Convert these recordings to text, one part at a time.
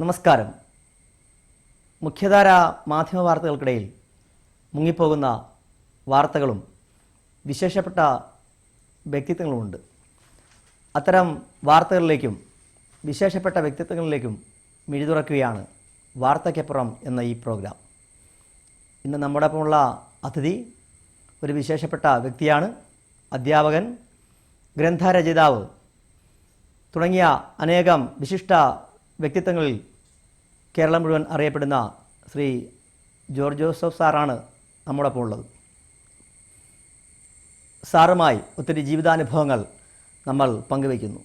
നമസ്കാരം. മുഖ്യധാര മാധ്യമ വാർത്തകൾക്കിടയിൽ മുങ്ങിപ്പോകുന്ന വാർത്തകളും വിശേഷപ്പെട്ട വ്യക്തിത്വങ്ങളുമുണ്ട്. അത്തരം വാർത്തകളിലേക്കും വിശേഷപ്പെട്ട വ്യക്തിത്വങ്ങളിലേക്കും മിഴിതുറക്കുകയാണ് വാർത്തയ്ക്കപ്പുറം എന്ന ഈ പ്രോഗ്രാം. ഇന്ന് നമ്മുടെ ഒപ്പമുള്ള അതിഥി ഒരു വിശേഷപ്പെട്ട വ്യക്തിയാണ്. അധ്യാപകൻ, ഗ്രന്ഥരചയിതാവ് തുടങ്ങിയ അനേകം വിശിഷ്ട വ്യക്തിത്വങ്ങളിൽ കേരളം മുഴുവൻ അറിയപ്പെടുന്ന ശ്രീ ജോർജ് ജോസഫ് സാറാണ് നമ്മോടൊപ്പം ഉള്ളത്. സാറുമായി ഒത്തിരി ജീവിതാനുഭവങ്ങൾ നമ്മൾ പങ്കുവയ്ക്കുന്നു.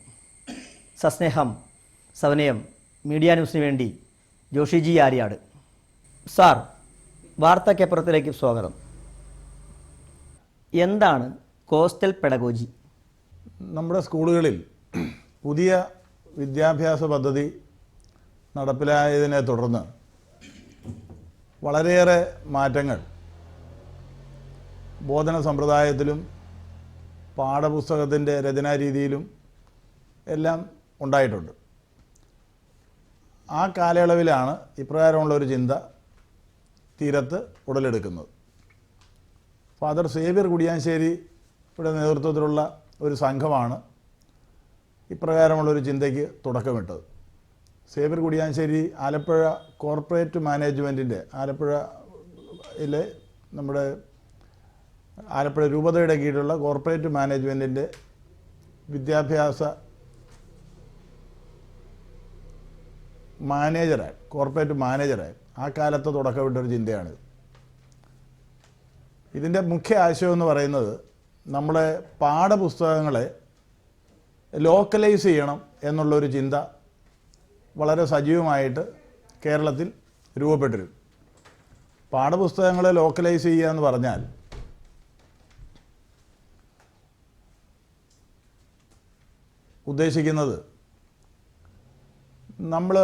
സസ്നേഹം, സവനയം, മീഡിയ ന്യൂസിന് വേണ്ടി ജോഷിജി ആര്യാട്. സാർ, വാർത്തയ്ക്കപ്പുറത്തിലേക്ക് സ്വാഗതം. എന്താണ് കോസ്റ്റൽ പെഡഗോജി? നമ്മുടെ സ്കൂളുകളിൽ പുതിയ വിദ്യാഭ്യാസ പദ്ധതി നടപ്പിലായതിനെ തുടർന്ന് വളരെയേറെ മാറ്റങ്ങൾ ബോധന സമ്പ്രദായത്തിലും പാഠപുസ്തകത്തിൻ്റെ രചനാരീതിയിലും എല്ലാം ഉണ്ടായിട്ടുണ്ട്. ആ കാലയളവിലാണ് ഇപ്രകാരമുള്ളൊരു ചിന്ത തീരത്ത് ഉടലെടുക്കുന്നത്. ഫാദർ സേവ്യർ കുടിയാശ്ശേരിയുടെ നേതൃത്വത്തിലുള്ള ഒരു സംഘമാണ് ഇപ്രകാരമുള്ളൊരു ചിന്തയ്ക്ക് തുടക്കമിട്ടത്. സേവ്യർ കുടിയാശ്ശേരി ആലപ്പുഴ കോർപ്പറേറ്റ് മാനേജ്മെൻറ്റിൻ്റെ, ആലപ്പുഴയിലെ നമ്മുടെ ആലപ്പുഴ രൂപതയുടെ കീഴിലുള്ള കോർപ്പറേറ്റ് മാനേജ്മെൻറ്റിൻ്റെ വിദ്യാഭ്യാസ കോർപ്പറേറ്റ് മാനേജറായി ആ കാലത്ത് തുടക്കമിട്ടൊരു ചിന്തയാണിത്. ഇതിൻ്റെ മുഖ്യ ആശയം എന്ന് പറയുന്നത് നമ്മളെ പാഠപുസ്തകങ്ങളെ ലോക്കലൈസ് ചെയ്യണം എന്നുള്ളൊരു ചിന്ത വളരെ സജീവമായിട്ട് കേരളത്തിൽ രൂപപ്പെട്ടിരുന്നു. പാഠപുസ്തകങ്ങളെ ലോക്കലൈസ് ചെയ്യുക എന്ന് പറഞ്ഞാൽ ഉദ്ദേശിക്കുന്നത് നമ്മൾ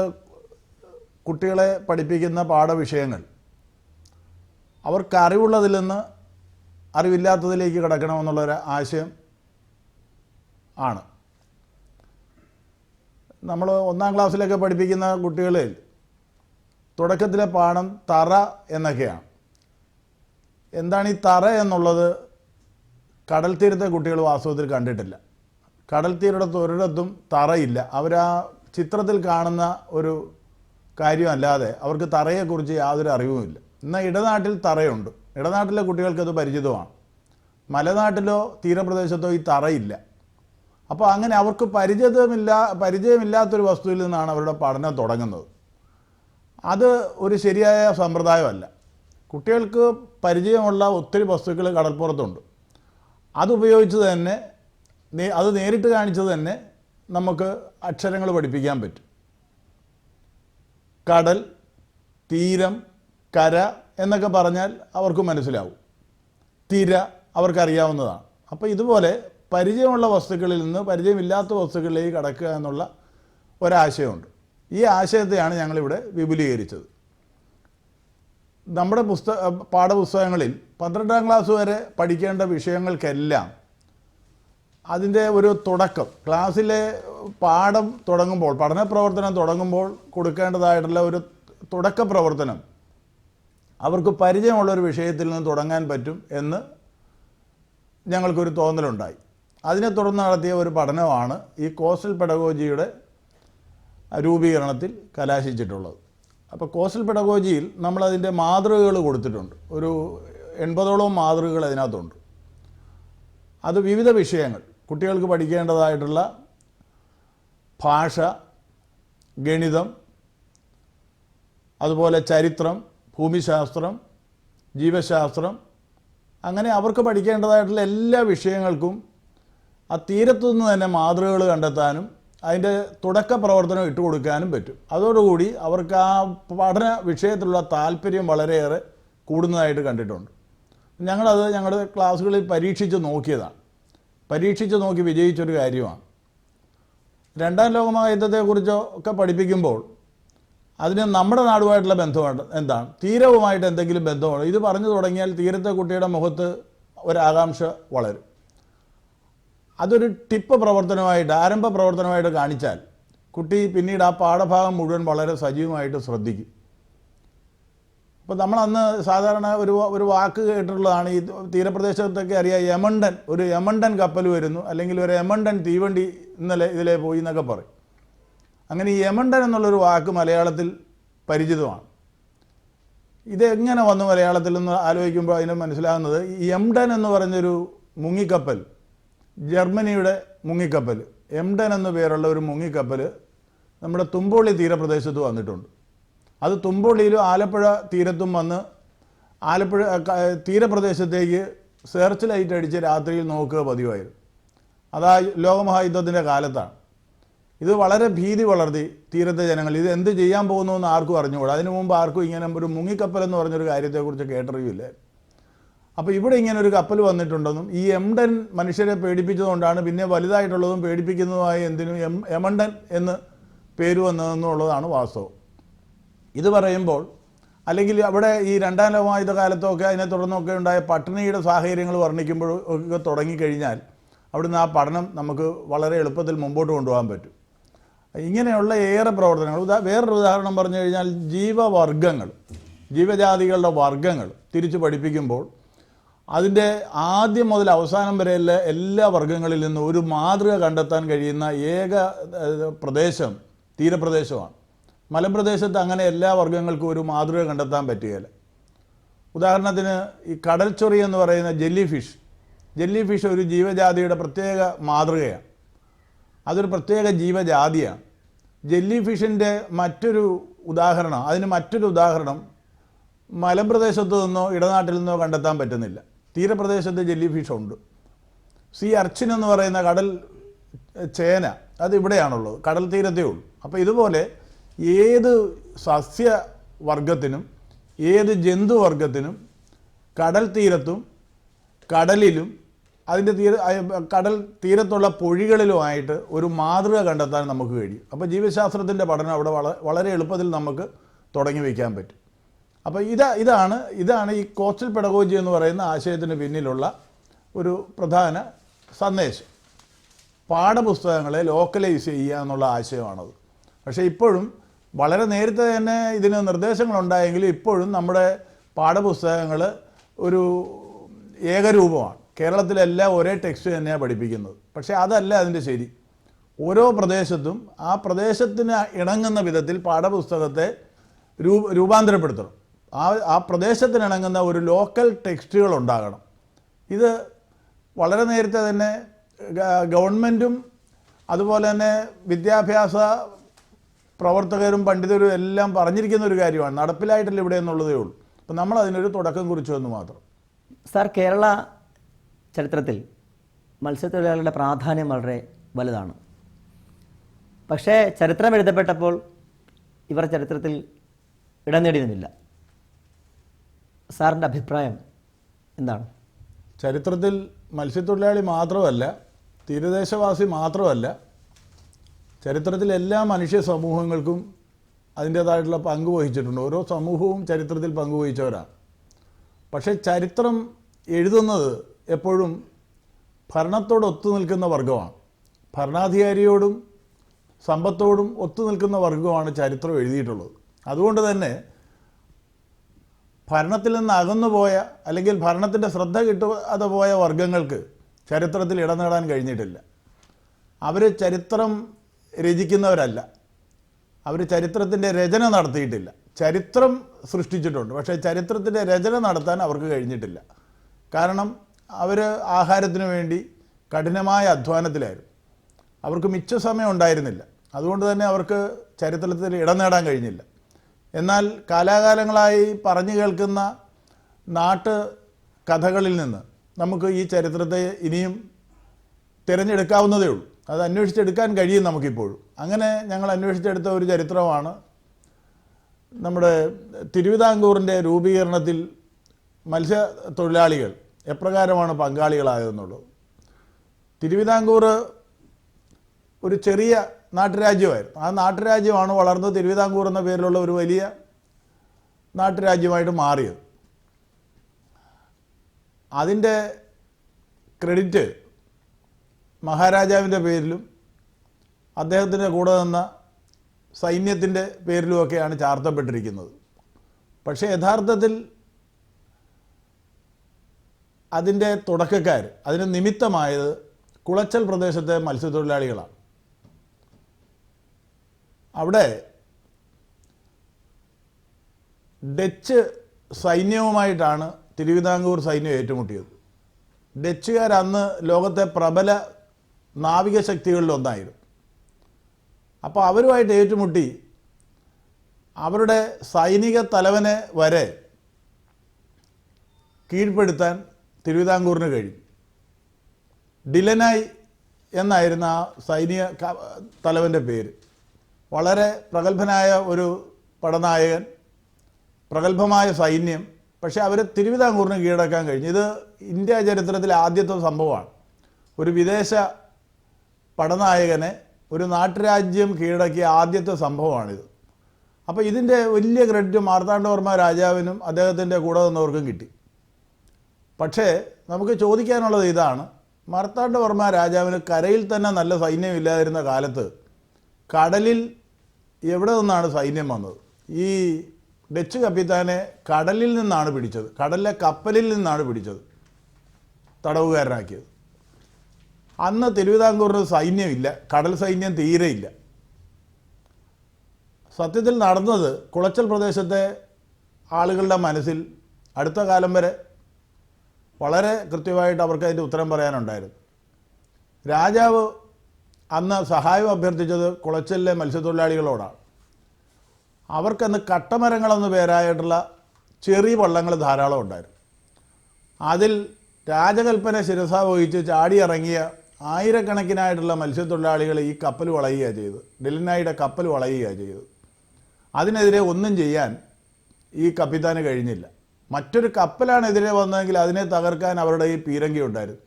കുട്ടികളെ പഠിപ്പിക്കുന്ന പാഠവിഷയങ്ങൾ അവർക്ക് അറിവുള്ളതിൽ നിന്ന് അറിവില്ലാത്തതിലേക്ക് കിടക്കണമെന്നുള്ളൊരു ആശയം ആണ്. നമ്മൾ 1-ാം ക്ലാസ്സിലൊക്കെ പഠിപ്പിക്കുന്ന കുട്ടികളിൽ തുടക്കത്തിലെ പാഠം തറ എന്നൊക്കെയാണ്. എന്താണ് ഈ തറ എന്നുള്ളത് കടൽ തീരത്തെ കുട്ടികൾ വാസ്തവത്തിൽ കണ്ടിട്ടില്ല. കടൽ തീരത്ത് ഒരിടത്തും തറയില്ല. അവരാ ചിത്രത്തിൽ കാണുന്ന ഒരു കാര്യമല്ലാതെ അവർക്ക് തറയെക്കുറിച്ച് യാതൊരു അറിവുമില്ല. എന്നാൽ ഇടനാട്ടിൽ തറയുണ്ട്. ഇടനാട്ടിലെ കുട്ടികൾക്കത് പരിചിതമാണ്. മലനാട്ടിലോ തീരപ്രദേശത്തോ ഈ തറയില്ല. അപ്പോൾ അങ്ങനെ അവർക്ക് പരിചയമില്ലാത്തൊരു വസ്തുവിൽ നിന്നാണ് അവരുടെ പഠനം തുടങ്ങുന്നത്. അത് ഒരു ശരിയായ സമ്പ്രദായമല്ല. കുട്ടികൾക്ക് പരിചയമുള്ള ഒത്തിരി വസ്തുക്കൾ കടൽപ്പുറത്തുണ്ട്. അതുപയോഗിച്ച് തന്നെ അത് നേരിട്ട് കാണിച്ചത് തന്നെ നമുക്ക് അക്ഷരങ്ങൾ പഠിപ്പിക്കാൻ പറ്റും. കടൽ, തീരം, കര എന്നൊക്കെ പറഞ്ഞാൽ അവർക്ക് മനസ്സിലാവും. തിര അവർക്കറിയാവുന്നതാണ്. അപ്പോൾ ഇതുപോലെ പരിചയമുള്ള വസ്തുക്കളിൽ നിന്ന് പരിചയമില്ലാത്ത വസ്തുക്കളിലേക്ക് കടക്കുക എന്നുള്ള ഒരാശയമുണ്ട്. ഈ ആശയത്തെയാണ് ഞങ്ങളിവിടെ വിപുലീകരിച്ചത്. നമ്മുടെ പാഠപുസ്തകങ്ങളിൽ 12-ാം ക്ലാസ് വരെ പഠിക്കേണ്ട വിഷയങ്ങൾക്കെല്ലാം അതിൻ്റെ ഒരു തുടക്കം, ക്ലാസ്സിലെ പാഠം തുടങ്ങുമ്പോൾ, പഠന പ്രവർത്തനം തുടങ്ങുമ്പോൾ കൊടുക്കേണ്ടതായിട്ടുള്ള ഒരു തുടക്ക പ്രവർത്തനം അവർക്ക് പരിചയമുള്ളൊരു വിഷയത്തിൽ നിന്ന് തുടങ്ങാൻ പറ്റും എന്ന് ഞങ്ങൾക്കൊരു തോന്നലുണ്ടായി. അതിനെ തുടർന്ന് നടത്തിയ ഒരു പഠനമാണ് ഈ കോസ്റ്റൽ പെഡഗോജിയുടെ രൂപീകരണത്തിൽ കലാശിച്ചിട്ടുള്ളത്. അപ്പോൾ കോസ്റ്റൽ പെഡഗോജിയിൽ നമ്മളതിൻ്റെ മാതൃകകൾ കൊടുത്തിട്ടുണ്ട്. ഒരു 80ഓളം മാതൃകകൾ അതിനകത്തുണ്ട്. അത് വിവിധ വിഷയങ്ങൾ, കുട്ടികൾക്ക് പഠിക്കേണ്ടതായിട്ടുള്ള ഭാഷ, ഗണിതം, അതുപോലെ ചരിത്രം, ഭൂമിശാസ്ത്രം, ജീവശാസ്ത്രം, അങ്ങനെ അവർക്ക് പഠിക്കേണ്ടതായിട്ടുള്ള എല്ലാ വിഷയങ്ങൾക്കും ആ തീരത്തുനിന്ന് തന്നെ മാതൃകകൾ കണ്ടെത്താനും അതിൻ്റെ തുടക്ക പ്രവർത്തനം ഇട്ടുകൊടുക്കാനും പറ്റും. അതോടുകൂടി അവർക്ക് ആ പഠന വിഷയത്തിലുള്ള താല്പര്യം വളരെയേറെ കൂടുന്നതായിട്ട് കണ്ടിട്ടുണ്ട്. ഞങ്ങളത് ഞങ്ങളുടെ ക്ലാസ്സുകളിൽ പരീക്ഷിച്ച് നോക്കിയതാണ്. പരീക്ഷിച്ച് നോക്കി വിജയിച്ചൊരു കാര്യമാണ്. 2-ാം ലോകമഹായുദ്ധത്തെക്കുറിച്ചോ ഒക്കെ പഠിപ്പിക്കുമ്പോൾ അതിന് നമ്മുടെ നാടുമായിട്ടുള്ള ബന്ധമുണ്ട്. എന്താണ് തീരവുമായിട്ട് എന്തെങ്കിലും ബന്ധമാണ്? ഇത് പറഞ്ഞു തുടങ്ങിയാൽ തീരത്തെ കുട്ടിയുടെ മുഖത്ത് ഒരാകാംക്ഷ വളരും. അതൊരു ടിപ്പ് പ്രവർത്തനമായിട്ട്, ആരംഭ പ്രവർത്തനമായിട്ട് കാണിച്ചാൽ കുട്ടി പിന്നീട് ആ പാഠഭാഗം മുഴുവൻ വളരെ സജീവമായിട്ട് ശ്രദ്ധിക്കും. അപ്പോൾ നമ്മളന്ന് സാധാരണ ഒരു വാക്ക് കേട്ടിട്ടുള്ളതാണ്, ഈ തീരപ്രദേശത്തൊക്കെ അറിയാം, യമണ്ടൻ, ഒരു യമണ്ടൻ കപ്പൽ വരുന്നു, അല്ലെങ്കിൽ ഒരു യമണ്ടൻ തീവണ്ടി ഇന്നലെ ഇതിലെ പോയി എന്നൊക്കെ പറയും. അങ്ങനെ ഈ യമണ്ടൻ എന്നുള്ളൊരു വാക്ക് മലയാളത്തിൽ പരിചിതമാണ്. ഇതെങ്ങനെ വന്നു മലയാളത്തിൽ നിന്ന് ആലോചിക്കുമ്പോൾ അതിന് മനസ്സിലാകുന്നത്, ഈ എംഡൻ എന്ന് പറഞ്ഞൊരു മുങ്ങിക്കപ്പൽ, ജർമ്മനിയുടെ മുങ്ങിക്കപ്പൽ, എംഡൻ എന്നു പേരുള്ള ഒരു മുങ്ങിക്കപ്പൽ നമ്മുടെ തുമ്പോളി തീരപ്രദേശത്ത് വന്നിട്ടുണ്ട്. അത് തുമ്പോളിയിലും ആലപ്പുഴ തീരത്തും വന്ന് ആലപ്പുഴ തീരപ്രദേശത്തേക്ക് സെർച്ച് ലൈറ്റ് അടിച്ച് രാത്രിയിൽ നോക്കുക പതിവായിരുന്നു. അതാ ലോകമഹായുദ്ധത്തിൻ്റെ കാലത്താണ്. ഇത് വളരെ ഭീതി വളർത്തി തീരത്തെ ജനങ്ങൾ. ഇത് എന്ത് ചെയ്യാൻ പോകുന്നു എന്ന് ആർക്കും അറിഞ്ഞുകൂടാ. അതിനു മുമ്പ് ആർക്കും ഇങ്ങനെ ഒരു മുങ്ങിക്കപ്പൽ എന്ന് പറഞ്ഞൊരു കാര്യത്തെക്കുറിച്ച് കേട്ടറിയില്ല. അപ്പോൾ ഇവിടെ ഇങ്ങനെ ഒരു കപ്പൽ വന്നിട്ടുണ്ടെന്നും ഈ എംഡൻ മനുഷ്യരെ പേടിപ്പിച്ചതുകൊണ്ടാണ് പിന്നെ വലുതായിട്ടുള്ളതും പേടിപ്പിക്കുന്നതുമായ എന്തിനും യമണ്ടൻ എന്ന് പേര് വന്നതെന്നുള്ളതാണ് വാസ്തവം. ഇത് പറയുമ്പോൾ, അല്ലെങ്കിൽ അവിടെ ഈ രണ്ടാം ലോകമഹായുദ്ധ കാലത്തൊക്കെ അതിനെ തുടർന്നൊക്കെ ഉണ്ടായ പട്ടിണിയുടെ സാഹചര്യങ്ങൾ വർണ്ണിക്കുമ്പോൾ ഒക്കെ തുടങ്ങിക്കഴിഞ്ഞാൽ അവിടുന്ന് ആ പഠനം നമുക്ക് വളരെ എളുപ്പത്തിൽ മുമ്പോട്ട് കൊണ്ടുപോകാൻ പറ്റും. ഇങ്ങനെയുള്ള ഏറെ പ്രവർത്തനങ്ങൾ. വേറൊരു ഉദാഹരണം പറഞ്ഞു കഴിഞ്ഞാൽ, ജീവവർഗങ്ങൾ, ജീവജാതികളുടെ വർഗങ്ങൾ തിരിച്ച് പഠിപ്പിക്കുമ്പോൾ അതിൻ്റെ ആദ്യം മുതൽ അവസാനം വരെയുള്ള എല്ലാ വർഗങ്ങളിൽ നിന്നും ഒരു മാതൃക കണ്ടെത്താൻ കഴിയുന്ന ഏക പ്രദേശം തീരപ്രദേശമാണ്. മലമ്പ്രദേശത്ത് അങ്ങനെ എല്ലാ വർഗങ്ങൾക്കും ഒരു മാതൃക കണ്ടെത്താൻ പറ്റുകയില്ല. ഉദാഹരണത്തിന് ഈ കടൽച്ചൊറി എന്ന് പറയുന്ന ജെല്ലി ഫിഷ് ഒരു ജീവജാതിയുടെ പ്രത്യേക മാതൃകയാണ്. അതൊരു പ്രത്യേക ജീവജാതിയാണ്. ജെല്ലി ഫിഷിൻ്റെ മറ്റൊരു ഉദാഹരണം മലമ്പ്രദേശത്ത് നിന്നോ ഇടനാട്ടിൽ നിന്നോ കണ്ടെത്താൻ പറ്റുന്നില്ല. തീരപ്രദേശത്ത് ജെല്ലി ഫിഷ് ഉണ്ട്. സീ അർച്ചിൻ എന്ന് പറയുന്ന കടൽ ചേന അത് ഇവിടെയാണുള്ളത്, കടൽ തീരത്തേ ഉള്ളൂ. അപ്പോൾ ഇതുപോലെ ഏത് സസ്യവർഗത്തിനും ഏത് ജന്തുവർഗത്തിനും കടൽ തീരത്തും കടലിലും അതിൻ്റെ കടൽ തീരത്തുള്ള പൊഴികളിലുമായിട്ട് ഒരു മാതൃക കണ്ടെത്താൻ നമുക്ക് കഴിയും. അപ്പോൾ ജീവശാസ്ത്രത്തിൻ്റെ പഠനം അവിടെ വളരെ എളുപ്പത്തിൽ നമുക്ക് തുടങ്ങി വയ്ക്കാൻ പറ്റും. അപ്പോൾ ഇതാണ് ഈ കോസ്റ്റൽ പെഡഗോജി എന്ന് പറയുന്ന ആശയത്തിന് പിന്നിലുള്ള ഒരു പ്രധാന സന്ദേശം. പാഠപുസ്തകങ്ങളെ ലോക്കലൈസ് ചെയ്യുക എന്നുള്ള ആശയമാണത്. പക്ഷേ ഇപ്പോഴും വളരെ നേരത്തെ തന്നെ ഇതിന് നിർദ്ദേശങ്ങളുണ്ടായെങ്കിലും ഇപ്പോഴും നമ്മുടെ പാഠപുസ്തകങ്ങൾ ഒരു ഏകരൂപമാണ്. കേരളത്തിലെല്ലാം ഒരേ ടെക്സ്റ്റ് തന്നെയാണ് പഠിപ്പിക്കുന്നത്. പക്ഷേ അതല്ല അതിൻ്റെ ശരി. ഓരോ പ്രദേശത്തും ആ പ്രദേശത്തിന് ഇണങ്ങുന്ന വിധത്തിൽ പാഠപുസ്തകത്തെ രൂപാന്തരപ്പെടുത്തണം. ആ പ്രദേശത്തിനിണങ്ങുന്ന ഒരു ലോക്കൽ ടെക്സ്റ്റുകൾ ഉണ്ടാകണം. ഇത് വളരെ നേരത്തെ തന്നെ ഗവൺമെൻറ്റും അതുപോലെ തന്നെ വിദ്യാഭ്യാസ പ്രവർത്തകരും പണ്ഡിതരും എല്ലാം പറഞ്ഞിരിക്കുന്ന ഒരു കാര്യമാണ്. നടപ്പിലായിട്ടില്ല ഇവിടെ എന്നുള്ളതേ ഉള്ളൂ. അപ്പം നമ്മൾ അതിനൊരു തുടക്കം കുറിച്ചു എന്ന് മാത്രം. സാർ, കേരള ചരിത്രത്തിൽ മത്സ്യത്തൊഴിലാളികളുടെ പ്രാധാന്യം വളരെ വലുതാണ്. പക്ഷേ ചരിത്രം എഴുതപ്പെട്ടപ്പോൾ ഇവർ ചരിത്രത്തിൽ ഇടം നേടിയിരുന്നില്ല. സാറിൻ്റെ അഭിപ്രായം എന്താണ്? ചരിത്രത്തിൽ മത്സ്യത്തൊഴിലാളി മാത്രമല്ല, തീരദേശവാസി മാത്രമല്ല, ചരിത്രത്തിൽ എല്ലാ മനുഷ്യ സമൂഹങ്ങൾക്കും അതിൻ്റേതായിട്ടുള്ള പങ്ക് വഹിച്ചിട്ടുണ്ട്. ഓരോ സമൂഹവും ചരിത്രത്തിൽ പങ്കുവഹിച്ചവരാണ്. പക്ഷേ ചരിത്രം എഴുതുന്നത് എപ്പോഴും ഭരണത്തോട് ഒത്തു നിൽക്കുന്ന വർഗമാണ്. ഭരണാധികാരിയോടും സമ്പത്തോടും ഒത്തു നിൽക്കുന്ന വർഗമാണ് ചരിത്രം എഴുതിയിട്ടുള്ളത്. അതുകൊണ്ട് തന്നെ ഭരണത്തിൽ നിന്ന് അകന്നുപോയ അല്ലെങ്കിൽ ഭരണത്തിൻ്റെ ശ്രദ്ധ കിട്ടാതെ പോയ വർഗങ്ങൾക്ക് ചരിത്രത്തിൽ ഇടം നേടാൻ കഴിഞ്ഞിട്ടില്ല. അവർ ചരിത്രം രചിക്കുന്നവരല്ല, അവർ ചരിത്രത്തിൻ്റെ രചന നടത്തിയിട്ടില്ല. ചരിത്രം സൃഷ്ടിച്ചിട്ടുണ്ട്, പക്ഷേ ചരിത്രത്തിൻ്റെ രചന നടത്താൻ അവർക്ക് കഴിഞ്ഞിട്ടില്ല. കാരണം അവർ ആഹാരത്തിന് വേണ്ടി കഠിനമായ അധ്വാനത്തിലായിരുന്നു. അവർക്ക് മിച്ച സമയം ഉണ്ടായിരുന്നില്ല. അതുകൊണ്ട് തന്നെ അവർക്ക് ചരിത്രത്തിൽ ഇടം നേടാൻ കഴിഞ്ഞില്ല. എന്നാൽ കാലാകാലങ്ങളായി പറഞ്ഞു കേൾക്കുന്ന നാട്ട് കഥകളിൽ നിന്ന് നമുക്ക് ഈ ചരിത്രത്തെ ഇനിയും തിരഞ്ഞെടുക്കാവുന്നതേ ഉള്ളൂ. അത് അന്വേഷിച്ചെടുക്കാൻ കഴിയും നമുക്കിപ്പോഴും. അങ്ങനെ ഞങ്ങൾ അന്വേഷിച്ചെടുത്ത ഒരു ചരിത്രമാണ് നമ്മുടെ തിരുവിതാംകൂറിൻ്റെ രൂപീകരണത്തിൽ മത്സ്യത്തൊഴിലാളികൾ എപ്രകാരമാണ് പങ്കാളികളായതെന്നുള്ളത്. തിരുവിതാംകൂർ ഒരു ചെറിയ നാട്ടുരാജ്യമായിരുന്നു. ആ നാട്ടുരാജ്യമാണ് വളർന്ന് തിരുവിതാംകൂർ എന്ന പേരിലുള്ള ഒരു വലിയ നാട്ടുരാജ്യമായിട്ട് മാറിയത്. അതിൻ്റെ ക്രെഡിറ്റ് മഹാരാജാവിൻ്റെ പേരിലും അദ്ദേഹത്തിൻ്റെ കൂടെ നിന്ന സൈന്യത്തിൻ്റെ പേരിലുമൊക്കെയാണ് ചാർത്തപ്പെട്ടിരിക്കുന്നത്. പക്ഷേ യഥാർത്ഥത്തിൽ അതിൻ്റെ തുടക്കക്കാർ, അതിന് നിമിത്തമായത് കുളച്ചൽ പ്രദേശത്തെ മത്സ്യത്തൊഴിലാളികളാണ്. അവിടെ ഡച്ച് സൈന്യവുമായിട്ടാണ് തിരുവിതാംകൂർ സൈന്യം ഏറ്റുമുട്ടിയത്. ഡച്ചുകാർ അന്ന് ലോകത്തെ പ്രബല നാവിക ശക്തികളിലൊന്നായിരുന്നു. അപ്പോൾ അവരുമായിട്ട് ഏറ്റുമുട്ടി അവരുടെ സൈനിക തലവനെ വരെ കീഴ്പ്പെടുത്താൻ തിരുവിതാംകൂറിന് കഴിഞ്ഞു. ഡിലനായി എന്നായിരുന്നു ആ സൈനിക തലവൻ്റെ പേര്. വളരെ പ്രഗത്ഭനായ ഒരു പടനായകൻ, പ്രഗത്ഭമായ സൈന്യം. പക്ഷേ അവർ തിരുവിതാംകൂറിന് കീഴടക്കാൻ കഴിഞ്ഞു. ഇത് ഇന്ത്യ ചരിത്രത്തിലെ ആദ്യത്തെ സംഭവമാണ്. ഒരു വിദേശ പടനായകനെ ഒരു നാട്ടുരാജ്യം കീഴടക്കിയ ആദ്യത്തെ സംഭവമാണിത്. അപ്പോൾ ഇതിൻ്റെ വലിയ ക്രെഡിറ്റ് മാർത്താണ്ഡവർമ്മ രാജാവിനും അദ്ദേഹത്തിൻ്റെ കൂടെ നിന്നവർക്കും കിട്ടി. പക്ഷേ നമുക്ക് ചോദിക്കാനുള്ളത് ഇതാണ്, മാർത്താണ്ഡവർമ്മ രാജാവിന് കരയിൽ തന്നെ നല്ല സൈന്യം ഇല്ലാതിരുന്ന കാലത്ത് കടലിൽ എവിടെ നിന്നാണ് സൈന്യം വന്നത്? ഈ ഡച്ച് കപ്പിത്താനെ കടലിൽ നിന്നാണ് പിടിച്ചത്, കടലിലെ കപ്പലിൽ നിന്നാണ് പിടിച്ചത്, തടവുകാരനാക്കിയത്. അന്ന് തിരുവിതാംകൂറിന് സൈന്യമില്ല, കടൽ സൈന്യം തീരെയില്ല. സത്യത്തിൽ നടന്നത് കുളച്ചൽ പ്രദേശത്തെ ആളുകളുടെ മനസ്സിൽ അടുത്ത കാലം വരെ വളരെ കൃത്യമായിട്ട് അവർക്ക് അതിൻ്റെ ഉത്തരം പറയാനുണ്ടായിരുന്നു. രാജാവ് അന്ന് സഹായം അഭ്യർത്ഥിച്ചത് കുളച്ചലിലെ മത്സ്യത്തൊഴിലാളികളോടാണ്. അവർക്കന്ന് കട്ടമരങ്ങളെന്ന് പേരായിട്ടുള്ള ചെറിയ വള്ളങ്ങൾ ധാരാളം ഉണ്ടായിരുന്നു. അതിൽ രാജകൽപ്പന ശിരസ വഹിച്ച് ചാടിയിറങ്ങിയ ആയിരക്കണക്കിനായിട്ടുള്ള മത്സ്യത്തൊഴിലാളികൾ ഈ കപ്പൽ വളയുകയാണ് ചെയ്തത്. ഡിലനായിയുടെ കപ്പൽ വളയുകയാണ് ചെയ്തത്. അതിനെതിരെ ഒന്നും ചെയ്യാൻ ഈ കപ്പിത്താന് കഴിഞ്ഞില്ല. മറ്റൊരു കപ്പലാണ് എതിരെ വന്നതെങ്കിൽ അതിനെ തകർക്കാൻ അവരുടെ ഈ പീരങ്കി ഉണ്ടായിരുന്നു.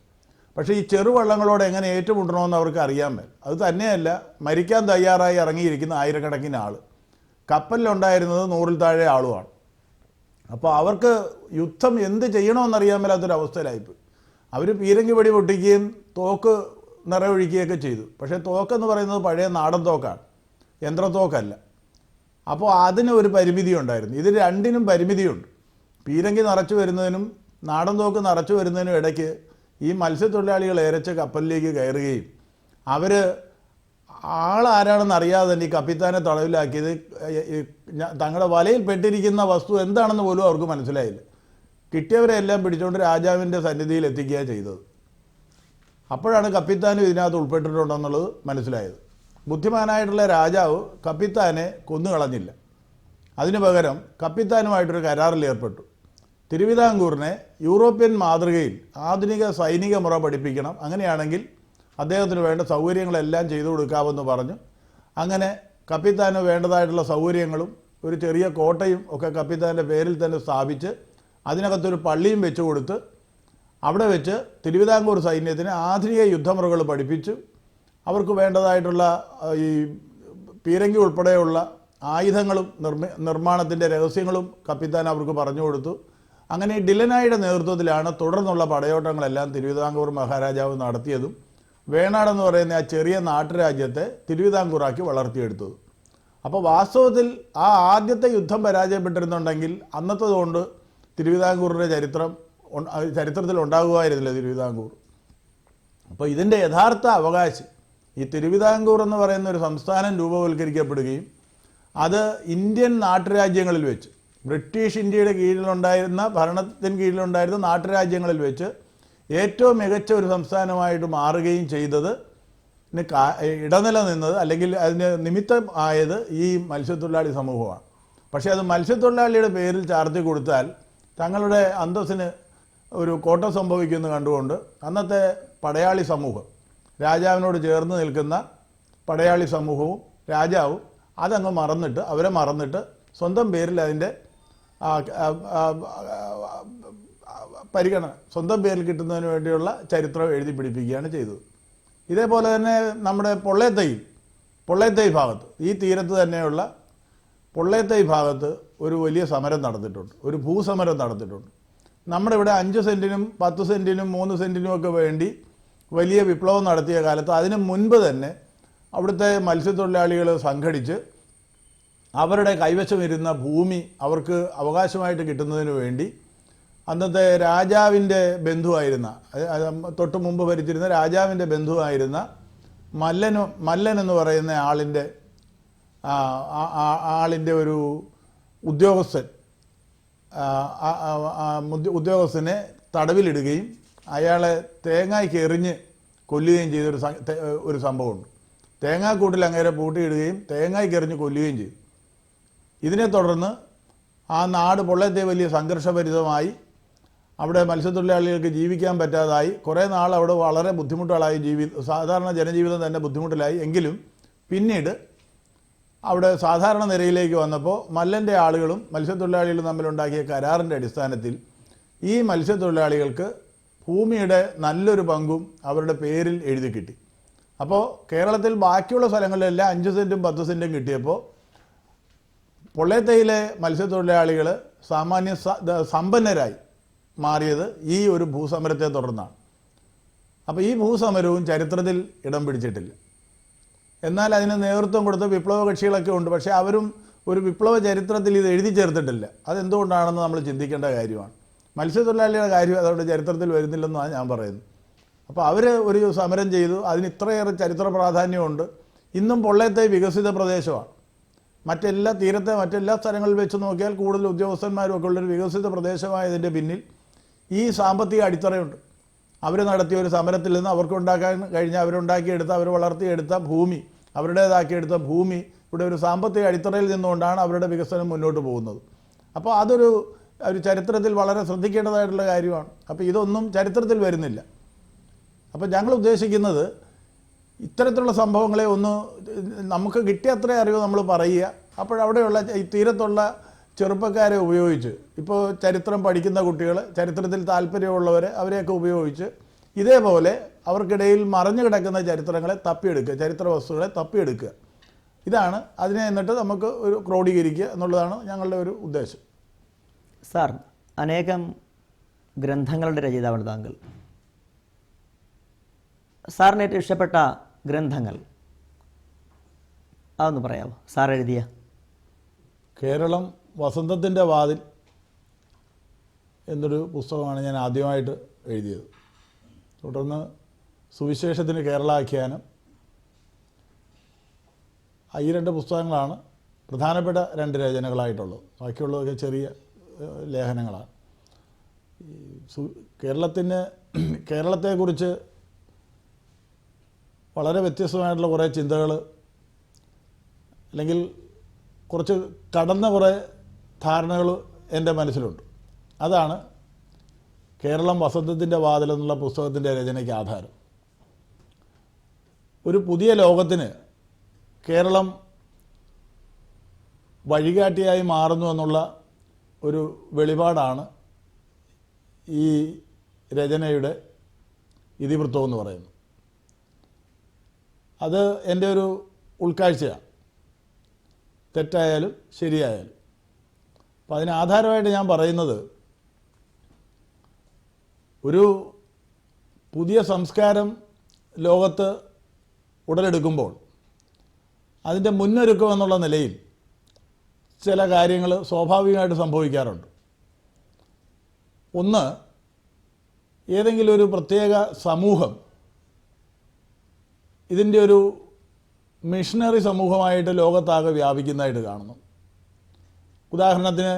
പക്ഷേ ഈ ചെറുവള്ളങ്ങളോട് എങ്ങനെ ഏറ്റുമുട്ടണമെന്ന് അവർക്ക് അറിയാൻ മേൽ. അത് തന്നെയല്ല, മരിക്കാൻ തയ്യാറായി ഇറങ്ങിയിരിക്കുന്ന ആയിരക്കണക്കിന് ആൾ, കപ്പലിലുണ്ടായിരുന്നത് 100-ൽ താഴെ ആളുമാണ്. അപ്പോൾ അവർക്ക് യുദ്ധം എന്ത് ചെയ്യണമെന്നറിയാൻ മേലാത്തൊരവസ്ഥയിലായിപ്പോയി. അവർ പീരങ്കി വെടി പൊട്ടിക്കുകയും തോക്ക് നിറയൊഴിക്കുകയൊക്കെ ചെയ്തു. പക്ഷേ തോക്കെന്ന് പറയുന്നത് പഴയ നാടൻ തോക്കാണ്, യന്ത്രത്തോക്കല്ല. അപ്പോൾ അതിന് ഒരു പരിമിതി ഉണ്ടായിരുന്നു. ഇത് രണ്ടിനും പരിമിതിയുണ്ട്. പീരങ്കി നിറച്ചു വരുന്നതിനും നാടൻ തോക്ക് നിറച്ചു വരുന്നതിനും ഇടയ്ക്ക് ഈ മത്സ്യത്തൊഴിലാളികൾ ഏരച്ച കപ്പലിലേക്ക് കയറുകയും അവർ ആളാരാണെന്ന് അറിയാതെ തന്നെ ഈ കപ്പിത്താനെ തടവിലാക്കിയത് തങ്ങളുടെ വലയിൽ പെട്ടിരിക്കുന്ന വസ്തു എന്താണെന്ന് പോലും അവർക്ക് മനസ്സിലായില്ല. കിട്ടിയവരെല്ലാം പിടിച്ചുകൊണ്ട് രാജാവിൻ്റെ സന്നിധിയിൽ എത്തിക്കുകയാണ് ചെയ്തത്. അപ്പോഴാണ് കപ്പിത്താനും ഇതിനകത്ത് ഉൾപ്പെട്ടിട്ടുണ്ടെന്നുള്ളത് മനസ്സിലായത്. ബുദ്ധിമാനായിട്ടുള്ള രാജാവ് കപ്പിത്താനെ കൊന്നുകളഞ്ഞില്ല. അതിനു പകരം കപ്പിത്താനുമായിട്ടൊരു കരാറിൽ ഏർപ്പെട്ടു. തിരുവിതാംകൂറിനെ യൂറോപ്യൻ മാതൃകയിൽ ആധുനിക സൈനിക മുറ പഠിപ്പിക്കണം, അങ്ങനെയാണെങ്കിൽ അദ്ദേഹത്തിന് വേണ്ട സൗകര്യങ്ങളെല്ലാം ചെയ്തു കൊടുക്കാമെന്ന് പറഞ്ഞു. അങ്ങനെ കപ്പിത്താന് വേണ്ടതായിട്ടുള്ള സൗകര്യങ്ങളും ഒരു ചെറിയ കോട്ടയും ഒക്കെ കപ്പിത്താൻ്റെ പേരിൽ തന്നെ സ്ഥാപിച്ച് അതിനകത്തൊരു പള്ളിയും വെച്ച് കൊടുത്ത് അവിടെ വെച്ച് തിരുവിതാംകൂർ സൈന്യത്തിന് ആധുനിക യുദ്ധമുറകൾ പഠിപ്പിച്ചു. അവർക്ക് വേണ്ടതായിട്ടുള്ള ഈ പീരങ്കി ഉൾപ്പെടെയുള്ള ആയുധങ്ങളും നിർമ്മാണത്തിൻ്റെ രഹസ്യങ്ങളും കപ്പിത്താൻ അവർക്ക് പറഞ്ഞു കൊടുത്തു. അങ്ങനെ ഡിലനായുടെ നേതൃത്വത്തിലാണ് തുടർന്നുള്ള പടയോട്ടങ്ങളെല്ലാം തിരുവിതാംകൂർ മഹാരാജാവ് നടത്തിയതും വേണാടെന്ന് പറയുന്ന ആ ചെറിയ നാട്ടുരാജ്യത്തെ തിരുവിതാംകൂറാക്കി വളർത്തിയെടുത്തത്. അപ്പോൾ വാസ്തവത്തിൽ ആ ആദ്യത്തെ യുദ്ധം പരാജയപ്പെട്ടിരുന്നുണ്ടെങ്കിൽ അന്നത്തതുകൊണ്ട് തിരുവിതാംകൂറിൻ്റെ ചരിത്രത്തിൽ ഉണ്ടാകുമായിരുന്നില്ല തിരുവിതാംകൂർ. അപ്പോൾ ഇതിൻ്റെ യഥാർത്ഥ അവകാശി ഈ തിരുവിതാംകൂർ എന്ന് പറയുന്ന ഒരു സംസ്ഥാനം രൂപവൽക്കരിക്കപ്പെടുകയും അത് ഇന്ത്യൻ നാട്ടുരാജ്യങ്ങളിൽ വെച്ച് ബ്രിട്ടീഷ് ഇന്ത്യയുടെ കീഴിലുണ്ടായിരുന്ന ഭരണത്തിന് കീഴിലുണ്ടായിരുന്ന നാട്ടുരാജ്യങ്ങളിൽ വെച്ച് ഏറ്റവും മികച്ച ഒരു സംസ്ഥാനമായിട്ട് മാറുകയും ചെയ്തത് ഇടനില നിന്നത് അല്ലെങ്കിൽ അതിന് നിമിത്തം ആയത് ഈ മത്സ്യത്തൊഴിലാളി സമൂഹമാണ്. പക്ഷേ അത് മത്സ്യത്തൊഴിലാളിയുടെ പേരിൽ ചാർത്തി കൊടുത്താൽ തങ്ങളുടെ അന്തസ്സിന് ഒരു കോട്ടം സംഭവിക്കുമെന്ന് കണ്ടുകൊണ്ട് അന്നത്തെ പടയാളി സമൂഹം, രാജാവിനോട് ചേർന്ന് നിൽക്കുന്ന പടയാളി സമൂഹവും രാജാവും അതങ്ങ് മറന്നിട്ട് അവരെ മറന്നിട്ട് സ്വന്തം പേരിൽ അതിൻ്റെ പരിഗണന സ്വന്തം പേരിൽ കിട്ടുന്നതിന് വേണ്ടിയുള്ള ചരിത്രം എഴുതി പിടിപ്പിക്കുകയാണ് ചെയ്തത്. ഇതേപോലെ തന്നെ നമ്മുടെ പൊള്ളേത്തൈ ഭാഗത്ത്, ഈ തീരത്ത് തന്നെയുള്ള പൊള്ളേത്തൈ ഭാഗത്ത് ഒരു വലിയ സമരം നടന്നിട്ടുണ്ട്, ഒരു ഭൂസമരം നടന്നിട്ടുണ്ട്. നമ്മുടെ ഇവിടെ 5 സെൻറ്റിനും 10 സെൻറ്റിനും 3 സെൻറ്റിനും ഒക്കെ വേണ്ടി വലിയ വിപ്ലവം നടത്തിയ കാലത്ത് അതിന് മുൻപ് തന്നെ അവിടുത്തെ മത്സ്യത്തൊഴിലാളികൾ സംഘടിച്ച് അവരുടെ കൈവശമിരുന്ന ഭൂമി അവർക്ക് അവകാശമായിട്ട് കിട്ടുന്നതിന് വേണ്ടി അന്നത്തെ രാജാവിൻ്റെ ബന്ധുവായിരുന്ന, തൊട്ട് മുമ്പ് ഭരിച്ചിരുന്ന രാജാവിൻ്റെ ബന്ധുവായിരുന്ന മല്ലൻ എന്ന് പറയുന്ന ആളിൻ്റെ ഒരു ഉദ്യോഗസ്ഥനെ തടവിലിടുകയും അയാളെ തേങ്ങയ്ക്ക് എറിഞ്ഞ് കൊല്ലുകയും ചെയ്തൊരു ഒരു സംഭവമുണ്ട്. തേങ്ങാക്കൂട്ടിൽ അങ്ങേരെ പൂട്ടിയിടുകയും തേങ്ങയ്ക്ക് എറിഞ്ഞ് കൊല്ലുകയും ചെയ്തു. ഇതിനെ തുടർന്ന് ആ നാട് പൊള്ളത്തെ വലിയ സംഘർഷഭരിതമായി. അവിടെ മത്സ്യത്തൊഴിലാളികൾക്ക് ജീവിക്കാൻ പറ്റാതായി. കുറേ നാൾ അവിടെ വളരെ ബുദ്ധിമുട്ടുകളായി. സാധാരണ ജനജീവിതം തന്നെ ബുദ്ധിമുട്ടിലായി. എങ്കിലും പിന്നീട് അവിടെ സാധാരണ നിരയിലേക്ക് വന്നപ്പോൾ മല്ലൻ്റെ ആളുകളും മത്സ്യത്തൊഴിലാളികളും തമ്മിലുണ്ടാക്കിയ കരാറിൻ്റെ അടിസ്ഥാനത്തിൽ ഈ മത്സ്യത്തൊഴിലാളികൾക്ക് ഭൂമിയുടെ നല്ലൊരു പങ്കും അവരുടെ പേരിൽ എഴുതി കിട്ടി. അപ്പോൾ കേരളത്തിൽ ബാക്കിയുള്ള സ്ഥലങ്ങളിലെല്ലാം 5 സെൻറ്റും 10 സെൻറ്റും കിട്ടിയപ്പോൾ പൊള്ളേത്തയിലെ മത്സ്യത്തൊഴിലാളികൾ സാമാന്യ സമ്പന്നരായി മാറിയത് ഈ ഒരു ഭൂസമരത്തെ തുടർന്നാണ്. അപ്പോൾ ഈ ഭൂസമരവും ചരിത്രത്തിൽ ഇടം പിടിച്ചിട്ടില്ല. എന്നാൽ അതിന് നേതൃത്വം കൊടുത്ത വിപ്ലവ കക്ഷികളൊക്കെ ഉണ്ട്. പക്ഷേ അവരും ഒരു വിപ്ലവ ചരിത്രത്തിൽ ഇത് എഴുതി ചേർത്തിട്ടില്ല. അതെന്തുകൊണ്ടാണെന്ന് നമ്മൾ ചിന്തിക്കേണ്ട കാര്യമാണ്. മത്സ്യത്തൊഴിലാളികളുടെ കാര്യം അതവരുടെ ചരിത്രത്തിൽ വരുന്നില്ലെന്നാണ് ഞാൻ പറയുന്നത്. അപ്പോൾ അവർ ഒരു സമരം ചെയ്തു. അതിന് ഇത്രയേറെ ചരിത്ര പ്രാധാന്യമുണ്ട്. ഇന്നും പൊള്ളേത്തെ വികസിത പ്രദേശമാണ്. മറ്റെല്ലാ സ്ഥലങ്ങളിൽ വെച്ച് നോക്കിയാൽ കൂടുതൽ ഉദ്യോഗസ്ഥന്മാരും ഒക്കെ ഉള്ളൊരു വികസിത പ്രദേശമായതിൻ്റെ പിന്നിൽ ഈ സാമ്പത്തിക അടിത്തറയുണ്ട്. അവർ നടത്തിയ ഒരു സമരത്തിൽ നിന്ന് അവർക്കുണ്ടാക്കാൻ കഴിഞ്ഞ അവരുണ്ടാക്കിയെടുത്ത അവർ വളർത്തിയെടുത്ത ഭൂമി, അവരുടേതാക്കിയെടുത്ത ഭൂമി ഇവിടെ ഒരു സാമ്പത്തിക അടിത്തറയിൽ നിന്നുകൊണ്ടാണ് അവരുടെ വികസനം മുന്നോട്ട് പോകുന്നത്. അപ്പോൾ അതൊരു ചരിത്രത്തിൽ വളരെ ശ്രദ്ധിക്കേണ്ടതായിട്ടുള്ള കാര്യമാണ്. അപ്പോൾ ഇതൊന്നും ചരിത്രത്തിൽ വരുന്നില്ല. അപ്പോൾ ഞങ്ങൾ ഉദ്ദേശിക്കുന്നത് ഇത്തരത്തിലുള്ള സംഭവങ്ങളെ ഒന്ന് നമുക്ക് കിട്ടിയ അത്ര അറിവ് നമ്മൾ പറയുക. അപ്പോഴവിടെയുള്ള ഈ തീരത്തുള്ള ചെറുപ്പക്കാരെ ഉപയോഗിച്ച്, ഇപ്പോൾ ചരിത്രം പഠിക്കുന്ന കുട്ടികൾ, ചരിത്രത്തിൽ താല്പര്യമുള്ളവർ, അവരെയൊക്കെ ഉപയോഗിച്ച് ഇതേപോലെ അവർക്കിടയിൽ മറഞ്ഞു കിടക്കുന്ന ചരിത്രങ്ങളെ തപ്പിയെടുക്കുക, ചരിത്ര വസ്തുക്കളെ തപ്പിയെടുക്കുക. ഇതാണ് അതിനെ എന്നിട്ട് നമുക്ക് ഒരു ക്രോഡീകരിക്കുക എന്നുള്ളതാണ് ഞങ്ങളുടെ ഒരു ഉദ്ദേശം. സാർ, അനേകം ഗ്രന്ഥങ്ങളുടെ രചയിതാവാണ് താങ്കൾ. സാറിന് ഏറ്റവും ഇഷ്ടപ്പെട്ട ഗ്രന്ഥങ്ങൾ അതൊന്ന് പറയാമോ? സാർ എഴുതിയ കേരളം വസന്തത്തിൻ്റെ വാതിൽ എന്നൊരു പുസ്തകമാണ് ഞാൻ ആദ്യമായിട്ട് എഴുതിയത്. തുടർന്ന് സുവിശേഷത്തിന് കേരളാഖ്യാനം. ഈ 2 പുസ്തകങ്ങളാണ് പ്രധാനപ്പെട്ട 2 രചനകളായിട്ടുള്ളത്. ബാക്കിയുള്ളതൊക്കെ ചെറിയ ലേഖനങ്ങളാണ്. കേരളത്തെക്കുറിച്ച് വളരെ വ്യത്യസ്തമായിട്ടുള്ള കുറേ ചിന്തകൾ, അല്ലെങ്കിൽ കുറച്ച് കടന്ന കുറേ ധാരണകൾ എൻ്റെ മനസ്സിലുണ്ട്. അതാണ് കേരളം വസന്തത്തിൻ്റെ വാതിൽ എന്നുള്ള പുസ്തകത്തിൻ്റെ രചനയ്ക്ക് ആധാരം. ഒരു പുതിയ ലോകത്തിന് കേരളം വഴികാട്ടിയായി മാറുന്നു എന്നുള്ള ഒരു വെളിപാടാണ് ഈ രചനയുടെ ഇതിവൃത്തം എന്ന് പറയുന്നത്. അത് എൻ്റെ ഒരു ഉൾക്കാഴ്ചയാണ്, തെറ്റായാലും ശരിയായാലും. അപ്പം അതിന് ആധാരമായിട്ട് ഞാൻ പറയുന്നത്, ഒരു പുതിയ സംസ്കാരം ലോകത്ത് ഉടലെടുക്കുമ്പോൾ അതിൻ്റെ മുന്നൊരുക്കം എന്നുള്ള നിലയിൽ ചില കാര്യങ്ങൾ സ്വാഭാവികമായിട്ട് സംഭവിക്കാറുണ്ട്. ഒന്ന്, ഏതെങ്കിലും ഒരു പ്രത്യേക സമൂഹം ഇതിൻ്റെ ഒരു മിഷണറി സമൂഹമായിട്ട് ലോകത്താകെ വ്യാപിക്കുന്നതായിട്ട് കാണുന്നു. ഉദാഹരണത്തിന്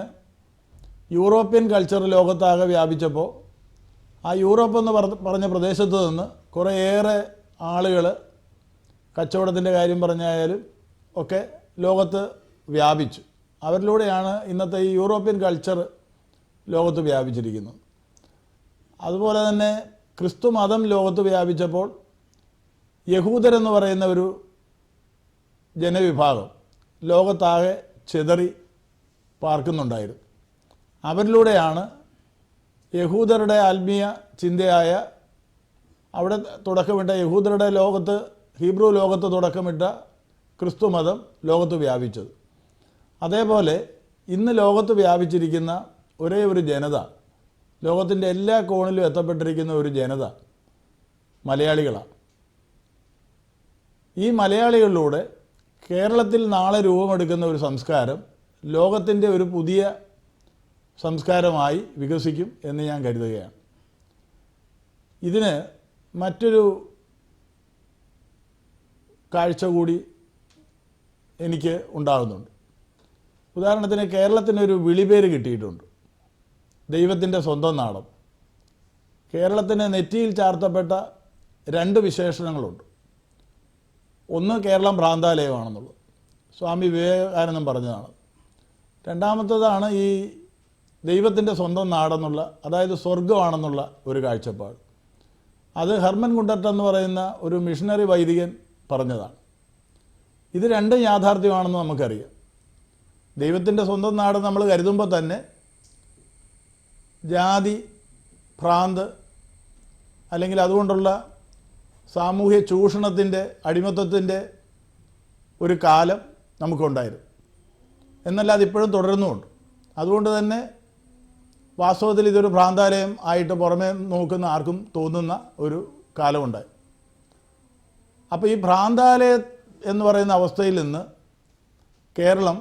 യൂറോപ്യൻ കൾച്ചർ ലോകത്താകെ വ്യാപിച്ചപ്പോൾ ആ യൂറോപ്പ് എന്ന് പറഞ്ഞ പ്രദേശത്ത് നിന്ന് കുറേയേറെ ആളുകൾ കച്ചവടത്തിൻ്റെ കാര്യം പറഞ്ഞായാലും ഒക്കെ ലോകത്ത് വ്യാപിച്ചു. അവരിലൂടെയാണ് ഇന്നത്തെ ഈ യൂറോപ്യൻ കൾച്ചർ ലോകത്ത് വ്യാപിച്ചിരിക്കുന്നത്. അതുപോലെ തന്നെ ക്രിസ്തു മതം ലോകത്ത് വ്യാപിച്ചപ്പോൾ യഹൂദരെന്ന് പറയുന്ന ഒരു ജനവിഭാഗം ലോകത്താകെ ചിതറി പാർക്കുന്നുണ്ടായിരുന്നു. അവരിലൂടെയാണ് യഹൂദരുടെ ആത്മീയ ചിന്തയായ, അവിടെ തുടക്കമിട്ട യഹൂദരുടെ ലോകത്ത്, ഹീബ്രു ലോകത്ത് തുടക്കമിട്ട ക്രിസ്തു മതം ലോകത്ത് വ്യാപിച്ചത്. അതേപോലെ ഇന്ന് ലോകത്ത് വ്യാപിച്ചിരിക്കുന്ന ഒരേ ഒരു ജനത, ലോകത്തിൻ്റെ എല്ലാ കോണിലും എത്തപ്പെട്ടിരിക്കുന്ന ഒരു ജനത മലയാളികളാണ്. ഈ മലയാളികളിലൂടെ കേരളത്തിൽ നാളെ രൂപമെടുക്കുന്ന ഒരു സംസ്കാരം ലോകത്തിൻ്റെ ഒരു പുതിയ സംസ്കാരമായി വികസിക്കും എന്ന് ഞാൻ കരുതുകയാണ്. ഇതിന് മറ്റൊരു കാഴ്ച കൂടി എനിക്ക് ഉണ്ടാകുന്നുണ്ട്. ഉദാഹരണത്തിന് കേരളത്തിനൊരു വിളിപേര് കിട്ടിയിട്ടുണ്ട്, ദൈവത്തിൻ്റെ സ്വന്തം നാടം. കേരളത്തിന് നെറ്റിയിൽ ചാർത്തപ്പെട്ട 2 വിശേഷണങ്ങളുണ്ട്. ഒന്ന്, കേരളം ഭ്രാന്താലയമാണെന്നുള്ളത് സ്വാമി വിവേകാനന്ദൻ പറഞ്ഞതാണ്. രണ്ടാമത്തേതാണ് ഈ ദൈവത്തിൻ്റെ സ്വന്തം നാടെന്നുള്ള, അതായത് സ്വർഗമാണെന്നുള്ള ഒരു കാഴ്ചപ്പാട്. അത് ഹെർമൻ ഗുണ്ടർട്ട് എന്ന് പറയുന്ന ഒരു മിഷണറി വൈദികൻ പറഞ്ഞതാണ്. ഇത് രണ്ടും യാഥാർത്ഥ്യമാണെന്ന് നമുക്കറിയാം. ദൈവത്തിൻ്റെ സ്വന്തം നാട് നമ്മൾ കരുതുമ്പോൾ തന്നെ ജാതി, ഭ്രാന്ത് അല്ലെങ്കിൽ അതുകൊണ്ടുള്ള സാമൂഹ്യ ചൂഷണത്തിൻ്റെ, അടിമത്തത്തിൻ്റെ ഒരു കാലം നമുക്കുണ്ടായിരുന്നു. എന്നല്ല, അതിപ്പോഴും തുടരുന്നുമുണ്ട്. അതുകൊണ്ട് തന്നെ വാസ്തവത്തിൽ ഇതൊരു ഭ്രാന്താലയം ആയിട്ട് പുറമേ നോക്കുന്ന ആർക്കും തോന്നുന്ന ഒരു കാലമുണ്ടായി. അപ്പോൾ ഈ ഭ്രാന്താലയം എന്ന് പറയുന്ന അവസ്ഥയിൽ നിന്ന് കേരളം